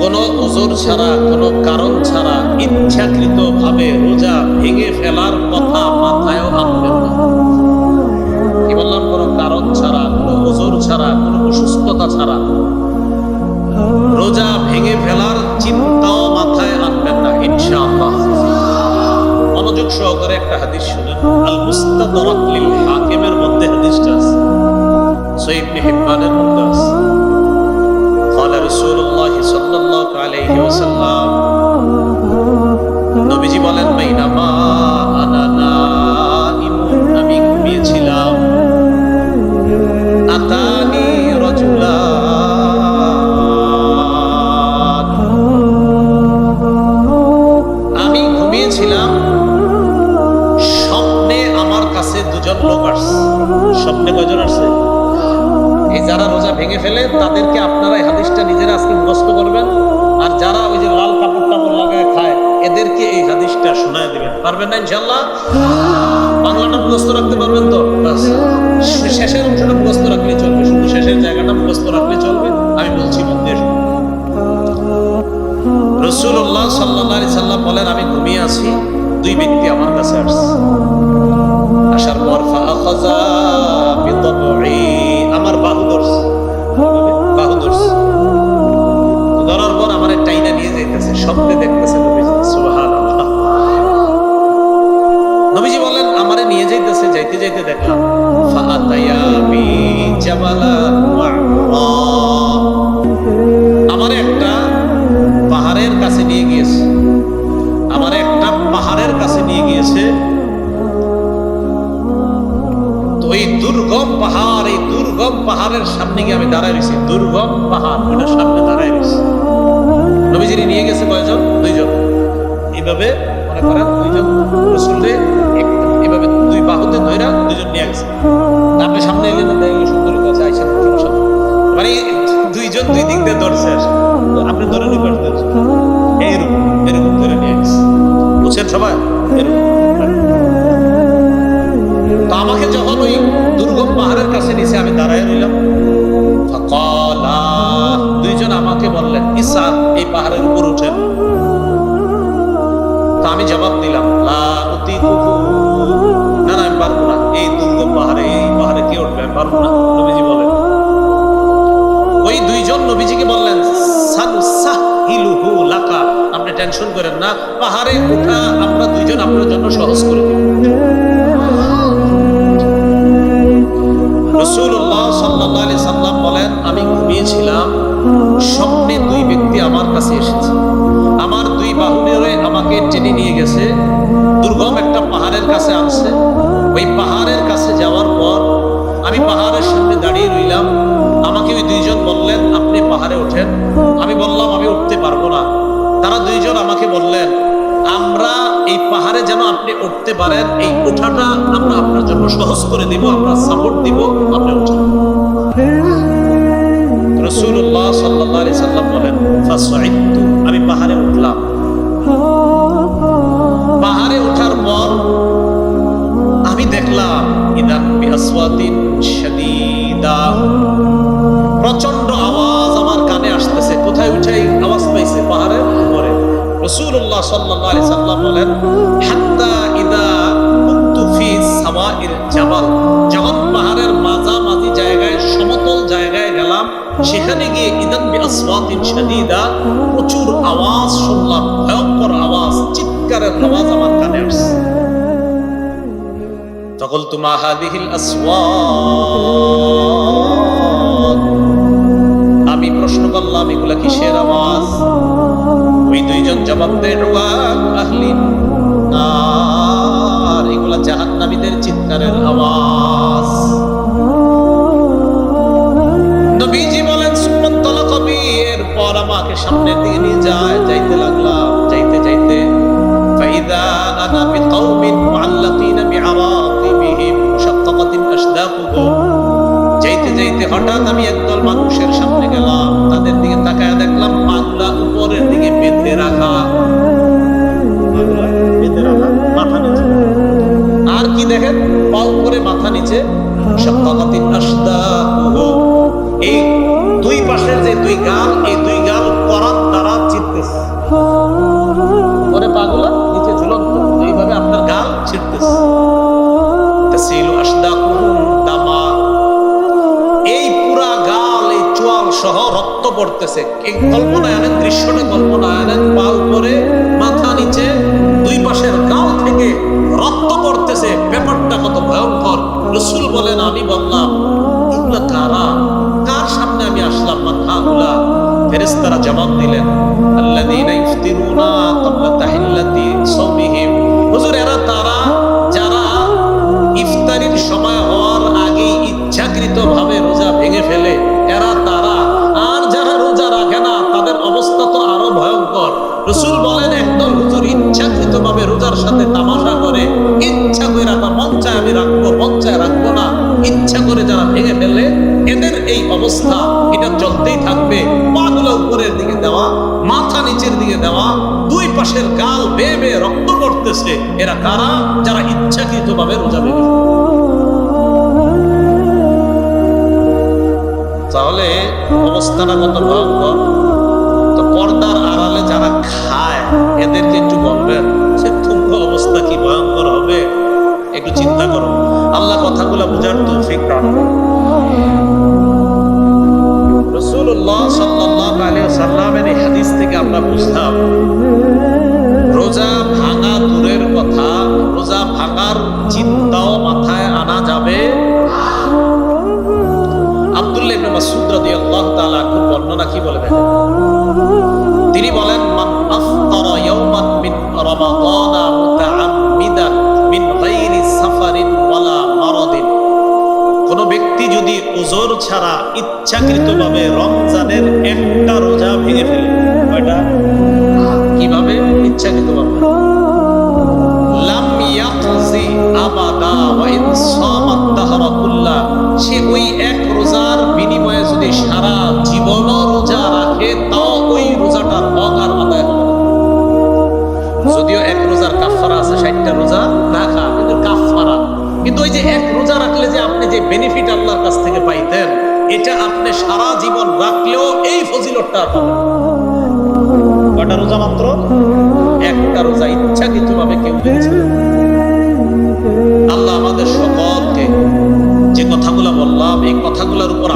কোনো ওজর ছাড়া, কোনো কারণ ছাড়া ইচ্ছাকৃত ভাবে রোজা ভেঙে ফেলার কথা মাথায়ও আনবেন না। কি বললাম? কোনো কারণ ছাড়া, কোনো ওজর ছাড়া, কোনো অসুস্থতা ছাড়া রোজা ভেঙে ফেলার চিন্তাও মাথায় আনবেন না ইনশাআল্লাহ। মনোযোগ সহকারে একটা হাদিস শুনেন। আল মুস্তাদরাক লিল হাকিমের মধ্যে হাদিসটা আছে, সহিহ ইবনে হিব্বানের মধ্যে আছে। قال رسول الله صلى الله عليه وسلم, নবীজি বলেন, বাইনামা আনা নাইমুন, আমি ঘুমিয়েছিলাম, আতানি রাজুলান, আমি ঘুমিয়েছিলাম, স্বপ্নে আমার কাছে দুজন লোক আসছে। স্বপ্নে কয়জন আসছে? এই যারা রোজা ভেঙে ফেলে তাদেরকে আপনারা এই হাদিসটা নিজেরা আজকে মুখস্থ করবেন, আর যারা ওই যে লাল কাপড় টাপড় লাগায় খায় এদেরকে এই হাদিসটা শোনায় দিবেন। পারবেন না ইনশাআল্লাহ? বাংলাটা মুখস্থ রাখতে পারবেন তো? শেষের অংশটা মুখস্থ রাখলে চলবে, শুধু শেষের জায়গাটা মুখস্থ রাখলে চলবে। আমি বলছি মন দিয়ে শুনুন। রাসূলুল্লাহ সাল্লাল্লাহু আলাইহি সাল্লাম বলেন, আমি ঘুমিয়ে আছি, দুই ব্যক্তি আমার কাছে আসছে। আসার পর ফাআখাযা বিদবঈ, আমার বাহু ধরছে, বাহু ধরছে, ধরার পর আমার টাইনা নিয়ে যাইতেছে, স্বপ্নে দেখতেছে নবীজি। সুবহানাল্লাহ। নবীজি বলেন, আমারে নিয়ে যাইতেছে, যাইতে যাইতে দেখলাম ফাআতায়া বি জাবালান ওয়া'রা, আমারে একটা পাহাড়ের কাছে নিয়ে গিয়েছে, আমারে একটা পাহাড়ের কাছে নিয়ে গিয়েছে। ওই দুর্গম পাহাড়, এই দুর্গম পাহাড়ের সামনে গিয়ে আমি দাঁড়ায় রয়েছি। দুর্গম পাহাড়, ওইটার সামনে দাঁড়ায় রয়েছি। নবীজি নিয়ে গেছে কয়জন? দুইজন। এইভাবে মনে করেন দুইজন রাসূলকে এইভাবে দুই বাহুতে ধইরা দুইজন নিয়ে গেছে। আপনি সামনে এলেন, দেখলে সুন্দরী কাছে আইসেন, মানে দুইজন দুই দিক দিয়ে ধরছে, আপনি ধরে নিবেন এইরকম এরকম ধরে নিয়ে গেছে। বুঝছেন সবাই? এরকম। তো আমাকে যখন ওই দুর্গম পাহাড়ের কাছে নিচে আমি দাঁড়ায় রইলাম, ফাকালা, দুইজন আমাকে বললেন, ইসা, এই পাহাড়ের উপর উঠেন। তো আমি জবাব দিলাম, লা উতিকুহু, না না, আমি পারবো না, এই দুর্গম পাহাড়ে, এই পাহাড়ে কে উঠবে? আমি পারবো না। নবীজি বলেন, ওই দুইজন নবীজিকে বললেন, সানুসাহিলুহু লাকা, আপনি টেনশন করেন না, পাহাড়ে ওঠা আমরা দুইজন আপনার জন্য সহজ করে দিব। রাসূলুল্লাহ সাল্লাল্লাহু আলাইহি সাল্লাম বলেন, আমি ঘুমিয়েছিলাম, স্বপ্নে দুই ব্যক্তি আমার কাছে এসেছে, আমার দুই বাহু ধরে আমাকে টেনে নিয়ে গেছে, দুর্গম একটা পাহাড়ের কাছে আনছে। ওই পাহাড়ের কাছে যাওয়ার পর আমি পাহাড়ের সামনে দাঁড়িয়ে রইলাম। আমাকে ওই দুইজন বললেন, আপনি পাহাড়ে ওঠেন। আমি বললাম, আমি উঠতে পারবো না। তারা দুইজন আমাকে বললেন, আমরা এই পাহাড়ে যেন আপনি উঠতে পারেন, এই ওঠাটা আমরা আপনার জন্য সহজ করে দিব, আমরা সাপোর্ট দিব, আপনি উঠেন। রাসূলুল্লাহ সাল্লাল্লাহু আলাইহি সাল্লাম বলেন, ফাসআইতু, আমি পাহাড়ে উঠলাম। পাহাড়ে ওঠার পর আমি দেখলাম, ইদান বিআসওয়াতিন শাদীদা, প্রচন্ড আওয়াজ আমার কানে আসতেছে। কোথায় উঠাই আওয়াজ পাইছে? পাহাড়ের উপরে। রাসূলুল্লাহ সাল্লাল্লাহু আলাইহি সাল্লাম বলেন, হাত্তা ইদা কুনতু ফি সাওয়াইল জাবাল, যখন পাহাড়ের মাঝামাঝি জায়গায়, সমতল জায়গায় গেলাম, সেখানে গিয়ে ইদান বিআসওয়াতিন শাদীদা, প্রচুর আওয়াজ শুনলাম, ভয়ঙ্কর আওয়াজ, চিৎকারের আওয়াজ আমার কানে আসছে। ফাকুলতু মা হাযিহিল আসওয়াত, আমি প্রশ্ন করলাম, এগুলা কিসের আওয়াজ? ওই দুইজন জবাব দেয়, আহলিন নার, এগুলা জাহান্নামীদের চিৎকারের আওয়াজ। নবীজি বলেন, সুম্মান্তালাকা বি, এরপর আমাকে সামনের দিকে নিয়ে যায়, যাইতে লাগলাম, যাইতে যাইতে ফাইদা আনা বিকাউমিন মুআল্লাকিনা বিআরাকিবিহিম মুশাক্কাকাতিন আশদাকুহুম, যাইতে যাইতে হঠাৎ আমি একদল মানুষের সামনে গেলাম, তাদের দিকে তাকায় দেখলাম পাগুলা উপরের দিকে বেঁধে রাখা, মাথা নিচে। আর কি দেখেন? পা উপরে মাথা নিচে, মুশাক্কাকাতিন আশদাকুহুম, এই দুই পাশের যে দুই গাল, এই দুই গাল রক্ত পড়তেছে। এই কল্পনায় আনেন, দৃশ্যটা কল্পনায় আনেন, পা উপরে মাথা নিচে, দুই পাশের গাল থেকে রক্ত পড়তেছে। ব্যাপারটা কত ভয়ঙ্কর। রাসূল বলেন, আমি বললাম এগুলা কারা, কার সামনে আমি আসলাম? মান হাউলা? ফেরেশতারা জবাব দিলেন, আল্লাযীনা ইফতিরুনা ক্বাবলা তাহিল্লাতি সাওমিহিম। হুজুর, এরা তারা যারা ইফতারির সময় হওয়ার আগে ইচ্ছাকৃতভাবে রোজা ভেঙে ফেলে, এরা তারা। আর যারা রোজা রাখে না তাদের অবস্থা তো আরো ভয়ঙ্কর। রাসূল বলেন, একদল হুজুর ইচ্ছাকৃতভাবে রোজার সাথে তামাশা করে, ইচ্ছা করে রাখা, মন চায় আমি রাখবো, মন চায় রাখবো না, ইচ্ছা করে যারা ভেঙে ফেলে, এদের এই অবস্থা এটা চলতেই থাকবে। পাগুলো উপরের দিকে দেওয়া, মাথা নিচের দিকে দেওয়া, দুই পাশের গাল বেয়ে বেয়ে রক্ত পড়তেছে। এরা কারা? যারা ইচ্ছাকৃতভাবে রোজা ভেঙে ফেলে। তাহলে অবস্থাটা কত ভয়ঙ্কর। তো পর্দার আড়ালে যারা খায় এদেরকে একটু বলবেন যে তোমার অবস্থা কি ভয়ঙ্কর হবে, একটু চিন্তা করো। আল্লাহ কথাগুলো বুঝার তৌফিক দান করুন। রাসূলুল্লাহ সাল্লাল্লাহু আলাইহি ওয়াসাল্লামের এই হাদিস থেকে আমরা বুঝলাম রোজা ভাঙা দূরের কথা, রোজা ভাঙার চিন্তাও মাথায় আনা যাবে। আব্দুল্লাহ ইবনে মাসউদ রাদিয়াল্লাহু তাআলা আনহু বর্ণনা কি বলে দেখেন। তিনি বলেন, মান আফতারা ইয়াওমান মিন রমাদানা মুতাআম্মিদান মিন গায়রি সাফারিন ওয়ালা মারাদিন। কোন ব্যক্তি যদি উযর ছাড়া ইচ্ছাকৃতভাবে রমজানের একটা রোজা ভেঙে ফেলে, কয়টা? কিভাবে? ইচ্ছাকৃতভাবে। লাম ইয়াকজি আবাদা ওয়া ইন সামাত দাহরা কুল্লা। সে ওই এক রোজার বিনিময়ে যদি সারা জীবনও রোজা রাখে, তাও ওই রোজাটার হক আর আদায় হবে না। যদিও এক রোজার কাফারা আছে, 60টা রোজা রাখা কিন্তু কাফারা। কিন্তু ওই যে এক রোজা রাখলে যে আপনি যে বেনিফিট আল্লাহর কাছ থেকে পাইতেন, এটা আপনি সারা জীবন রাখলেও এই ফজিলতটা আর পাবেন। কয়টা রোজা? মাত্র একটা রোজা ইচ্ছাকৃতভাবে কেউ ভেঙেছিল। আল্লাহ আমাদের সকলকে যে কথাগুলো বললাম এই কথাগুলোর উপর